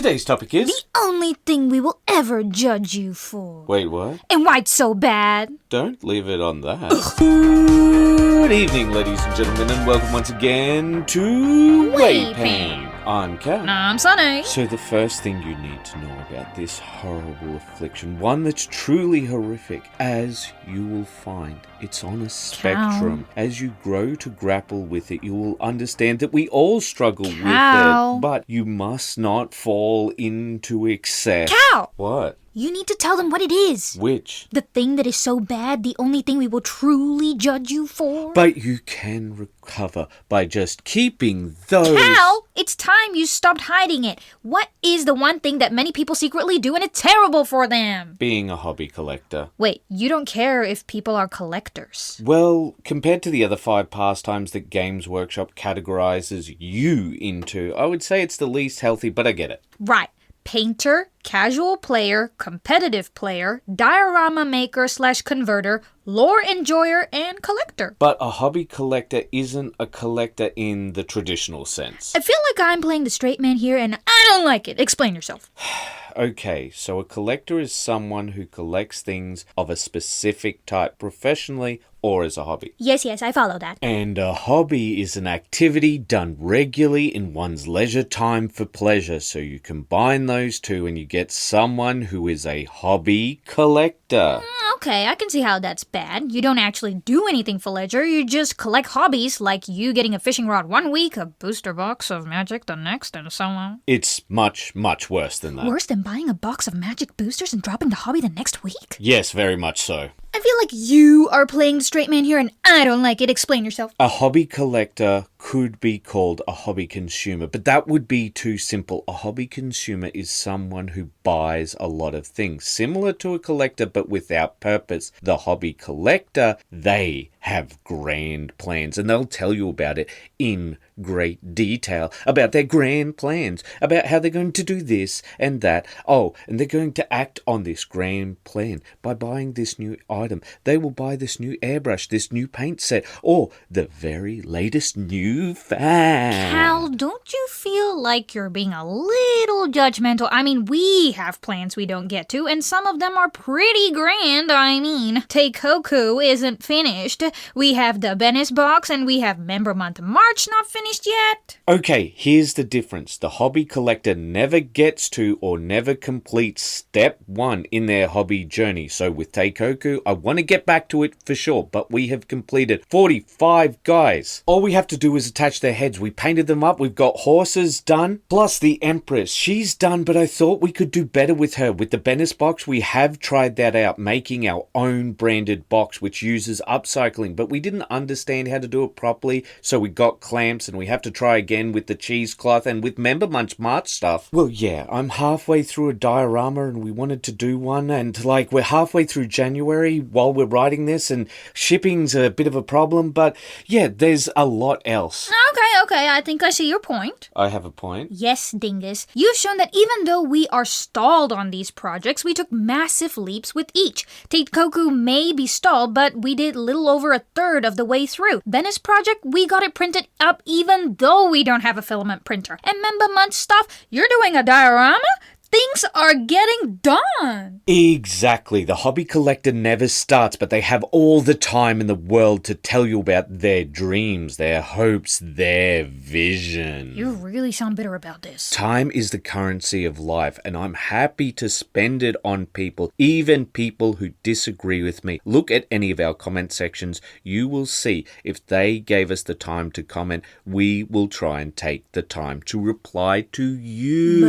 Today's topic is... The only thing we will ever judge you for. Wait, what? And why it's so bad. Don't leave it on that. Good evening, ladies and gentlemen, and welcome once again to WAYPN. I'm Cal. I'm Sunny. So the first thing you need to know about this horrible affliction, one that's truly horrific, as you will find, it's on a spectrum. As you grow to grapple with it, you will understand that we all struggle with it, but you must not fall into excess. Cal! What? You need to tell them what it is. Which? The thing that is so bad, the only thing we will truly judge you for. But you can recover by just keeping those... Cal, it's time you stopped hiding it. What is the one thing that many people secretly do and it's terrible for them? Being a hobby collector. Wait, you don't care if people are collectors? Well, compared to the other 5 pastimes that Games Workshop categorizes you into, I would say it's the least healthy, but I get it. Right. Painter, casual player, competitive player, diorama maker / converter, lore enjoyer, and collector. But a hobby collector isn't a collector in the traditional sense. I feel like I'm playing the straight man here and I don't like it. Explain yourself. Okay, so a collector is someone who collects things of a specific type professionally or as a hobby. Yes, I follow that. And a hobby is an activity done regularly in one's leisure time for pleasure. So you combine those two and you get someone who is a hobby collector. Okay, I can see how that's bad. You don't actually do anything for leisure. You just collect hobbies, like you getting a fishing rod one week, a booster box of magic the next, and so on. It's much, much worse than that. Worse than buying a box of magic boosters and dropping the hobby the next week? Yes, very much so. I feel like you are playing the straight man here and I don't like it. Explain yourself. A hobby collector could be called a hobby consumer, but that would be too simple. A hobby consumer is someone who buys a lot of things, similar to a collector but without purpose. The hobby collector, they have grand plans and they'll tell you about it in great detail, about their grand plans, about how they're going to do this and that. Oh, and they're going to act on this grand plan by buying this new item. They will buy this new airbrush, this new paint set, or the very latest new fan. Cal, don't you feel like you're being a little judgmental? I mean, we have plans we don't get to, and some of them are pretty grand. I mean, Teikoku isn't finished. We have the Venice box, and we have Member Month March not finished yet. Okay, here's the difference. The hobby collector never gets to or never completes step 1 in their hobby journey. So with Teikoku, I want to get back to it for sure, but we have completed 45 guys. All we have to do is attach their heads. We painted them up. We've got horses done. Plus the Empress. She's done, but I thought we could do better with her. With the Venice box, we have tried that out, making our own branded box, which uses upcycling, but we didn't understand how to do it properly, so we got clamps and we have to try again with the cheesecloth and with Member Month March stuff. Well, yeah, I'm halfway through a diorama and we wanted to do one, and like we're halfway through January while we're writing this, and shipping's a bit of a problem, but yeah, there's a lot else. Okay, I think I see your point. I have a point. Yes, Dingus. You've shown that even though we are stalled on these projects, we took massive leaps with each. Teikoku may be stalled, but we did little over a third of the way through. Venice project, we got it printed up even though we don't have a filament printer. And Member Month stuff, you're doing a diorama? Things are getting done. Exactly. The hobby collector never starts, but they have all the time in the world to tell you about their dreams, their hopes, their vision. You really sound bitter about this. Time is the currency of life, and I'm happy to spend it on people, even people who disagree with me. Look at any of our comment sections. You will see if they gave us the time to comment, we will try and take the time to reply to you.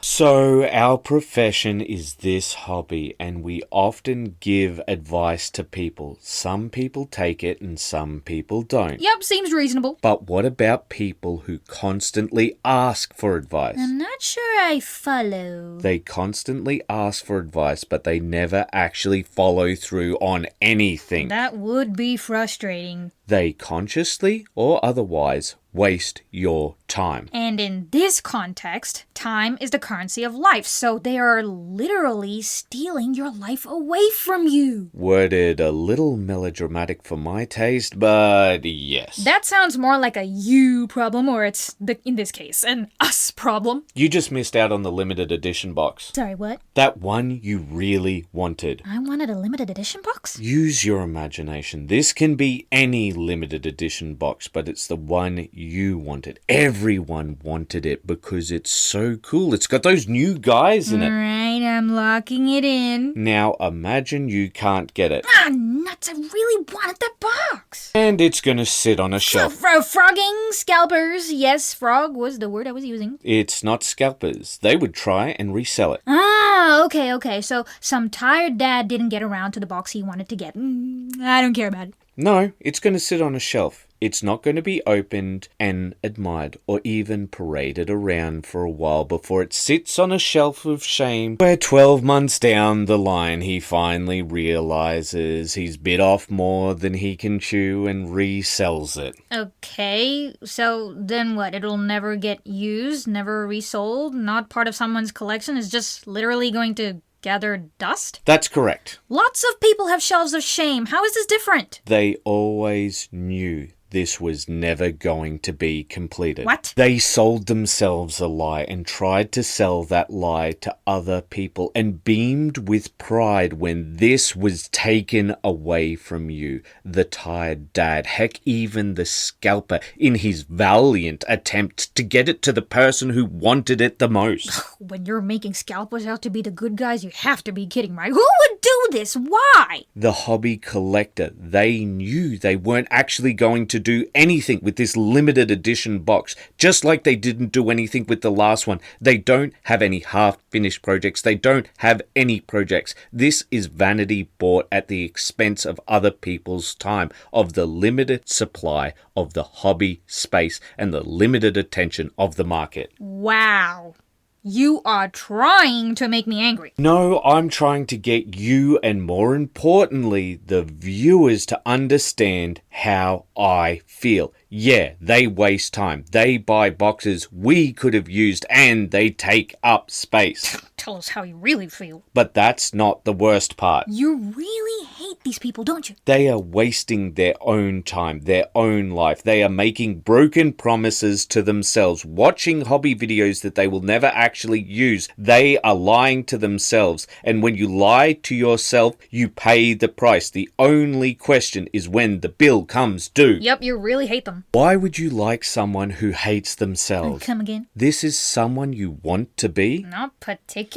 So our profession is this hobby, and we often give advice to people. Some people take it and some people don't. Yep, seems reasonable. But what about people who constantly ask for advice? I'm not sure I follow. They constantly ask for advice, but they never actually follow through on anything. That would be frustrating. They consciously or otherwise waste your time. And in this context, time is the currency of life, so they are literally stealing your life away from you. Worded a little melodramatic for my taste, but yes. That sounds more like a you problem, or it's, in this case, an us problem. You just missed out on the limited edition box. Sorry, what? That one you really wanted. I wanted a limited edition box? Use your imagination. This can be any limited edition box, but it's the one you wanted. Everyone wanted it because it's so cool. It's got those new guys in it. Alright, I'm locking it in. Now imagine you can't get it. Ah, nuts, I really wanted that box. And it's gonna sit on a shelf. Frogging, scalpers. Yes, frog was the word I was using. It's not scalpers. They would try and resell it. Ah, okay. So some tired dad didn't get around to the box he wanted to get. I don't care about it. No, it's gonna sit on a shelf. It's not going to be opened and admired or even paraded around for a while before it sits on a shelf of shame where 12 months down the line he finally realizes he's bit off more than he can chew and resells it. Okay, so then what? It'll never get used, never resold, not part of someone's collection, is just literally going to gather dust? That's correct. Lots of people have shelves of shame. How is this different? They always knew this was never going to be completed. What? They sold themselves a lie and tried to sell that lie to other people and beamed with pride when this was taken away from you. The tired dad, heck, even the scalper, in his valiant attempt to get it to the person who wanted it the most. When you're making scalpers out to be the good guys, you have to be kidding, right? Who would do this? Why? The hobby collector, they knew they weren't actually going to do anything with this limited edition box, just like they didn't do anything with the last one. They don't have any half-finished projects. They don't have any projects. This is vanity bought at the expense of other people's time, of the limited supply of the hobby space and the limited attention of the market. Wow. You are trying to make me angry. No, I'm trying to get you, and more importantly, the viewers, to understand how I feel. Yeah, they waste time. They buy boxes we could have used, and they take up space. Tell us how you really feel. But that's not the worst part. You really hate these people, don't you? They are wasting their own time, their own life. They are making broken promises to themselves, watching hobby videos that they will never actually use. They are lying to themselves. And when you lie to yourself, you pay the price. The only question is when the bill comes due. Yep, you really hate them. Why would you like someone who hates themselves? Come again? This is someone you want to be? Not particularly?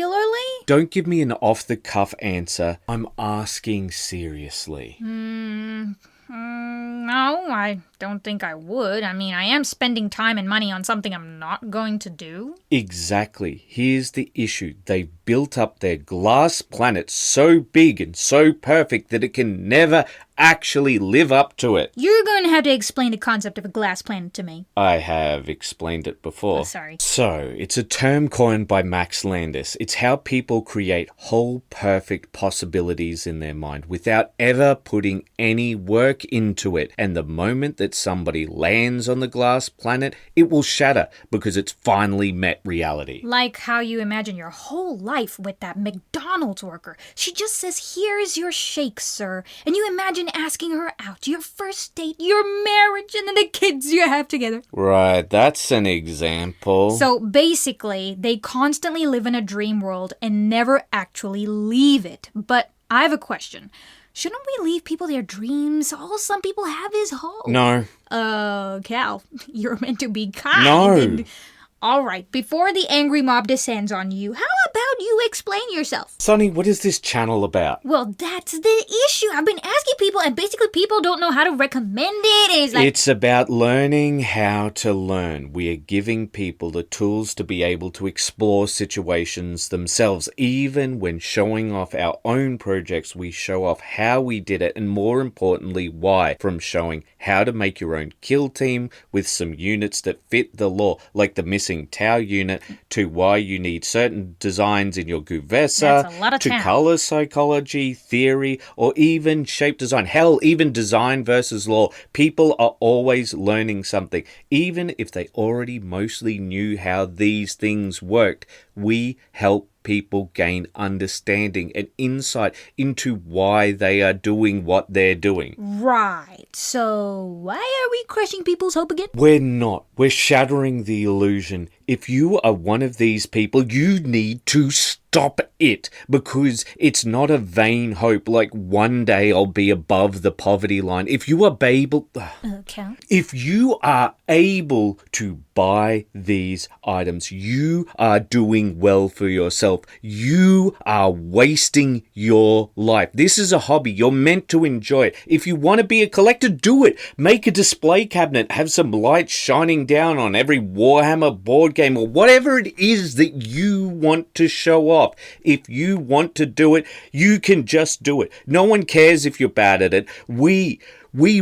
Don't give me an off-the-cuff answer. I'm asking seriously. No, I don't think I would. I mean, I am spending time and money on something I'm not going to do. Exactly. Here's the issue. They built up their glass planet so big and so perfect that it can never actually live up to it. You're going to have to explain the concept of a glass planet to me. I have explained it before. Oh, sorry. So, it's a term coined by Max Landis. It's how people create whole perfect possibilities in their mind without ever putting any work into it. And the moment that somebody lands on the glass planet, it will shatter because it's finally met reality. Like how you imagine your whole life with that McDonald's worker. She just says, "Here's your shake, sir." And you imagine asking her out, your first date, your marriage, and then the kids you have together. Right, that's an example. So basically, they constantly live in a dream world and never actually leave it. But I have a question. Shouldn't we leave people their dreams? All some people have is hope. No. Cal, you're meant to be kind. No. All right, before the angry mob descends on you, how about you explain yourself? Sonny, what is this channel about? Well, that's the issue. I've been asking people, and basically people don't know how to recommend it. And it's like... It's about learning how to learn. We are giving people the tools to be able to explore situations themselves. Even when showing off our own projects, we show off how we did it, and more importantly, why. From showing how to make your own kill team with some units that fit the lore, like the missing Tau unit, to why you need certain designs designs in your That's Guvesa, a lot of to tab. color psychology, theory, or even shape design. Hell, even design versus law. People are always learning something. Even if they already mostly knew how these things worked, we help people gain understanding and insight into why they are doing what they're doing. Right. So why are we crushing people's hope again? We're not. We're shattering the illusion. If you are one of these people, you need to stop it, because it's not a vain hope like one day I'll be above the poverty line. If you are able... Okay. If you are able to buy these items, you are doing well for yourself. You are wasting your life. This is a hobby. You're meant to enjoy it. If you want to be a collector, do it. Make a display cabinet. Have some lights shining down on every Warhammer board game or whatever it is that you want to show off. If you want to do it, you can just do it. No one cares if you're bad at it. We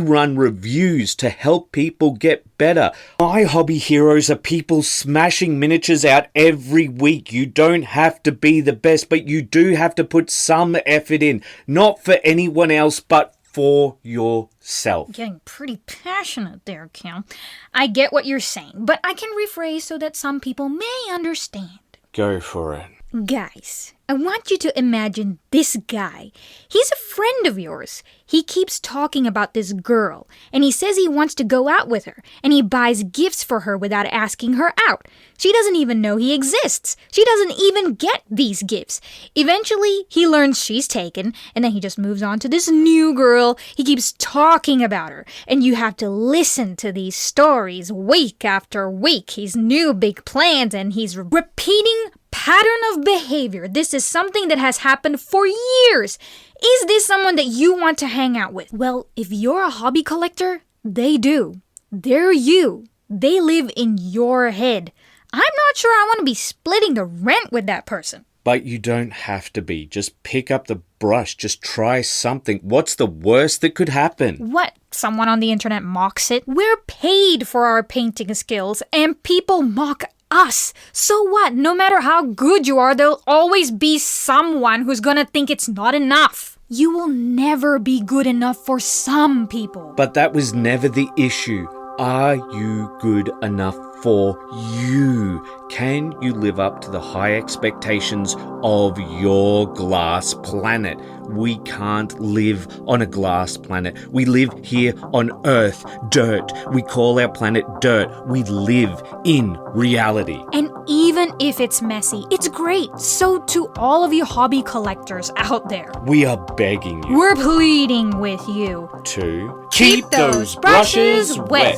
run reviews to help people get better. My hobby heroes are people smashing miniatures out every week. You don't have to be the best, but you do have to put some effort in. Not for anyone else, but for yourself. Getting pretty passionate there, Cam. I get what you're saying, but I can rephrase so that some people may understand. Go for it. Guys, I want you to imagine this guy. He's a friend of yours. He keeps talking about this girl, and he says he wants to go out with her, and he buys gifts for her without asking her out. She doesn't even know he exists. She doesn't even get these gifts. Eventually, he learns she's taken, and then he just moves on to this new girl. He keeps talking about her, and you have to listen to these stories week after week. His new big plans, and he's repeating pattern of behavior. This is something that has happened for years. Is this someone that you want to hang out with? Well, if you're a hobby collector, they do. They're you. They live in your head. I'm not sure I want to be splitting the rent with that person. But you don't have to be. Just pick up the brush. Just try something. What's the worst that could happen? What? Someone on the internet mocks it? We're paid for our painting skills, and people mock us. So what? No matter how good you are, there'll always be someone who's gonna think it's not enough. You will never be good enough for some people. But that was never the issue. Are you good enough for you? Can you live up to the high expectations of your glass planet? We can't live on a glass planet. We live here on Earth, dirt. We call our planet dirt. We live in reality. And even if it's messy, it's great. So to all of you hobby collectors out there, we are begging you. We're pleading with you to keep those brushes wet.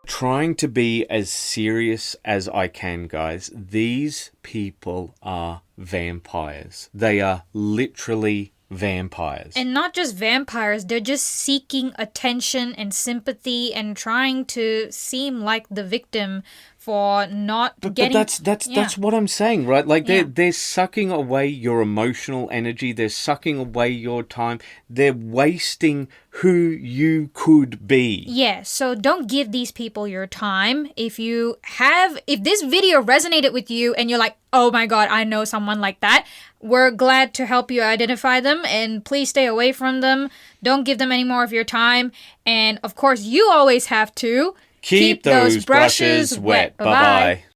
Trying to be as serious as I can, guys. These people are vampires. They are literally vampires. And not just vampires, they're just seeking attention and sympathy and trying to seem like the victim for not getting... But that's what I'm saying, right? Like they're sucking away your emotional energy. They're sucking away your time. They're wasting who you could be. Yeah, so don't give these people your time. If this video resonated with you and you're like, oh my god, I know someone like that, we're glad to help you identify them, and please stay away from them. Don't give them any more of your time. And of course, you always have to keep those brushes wet. Bye-bye.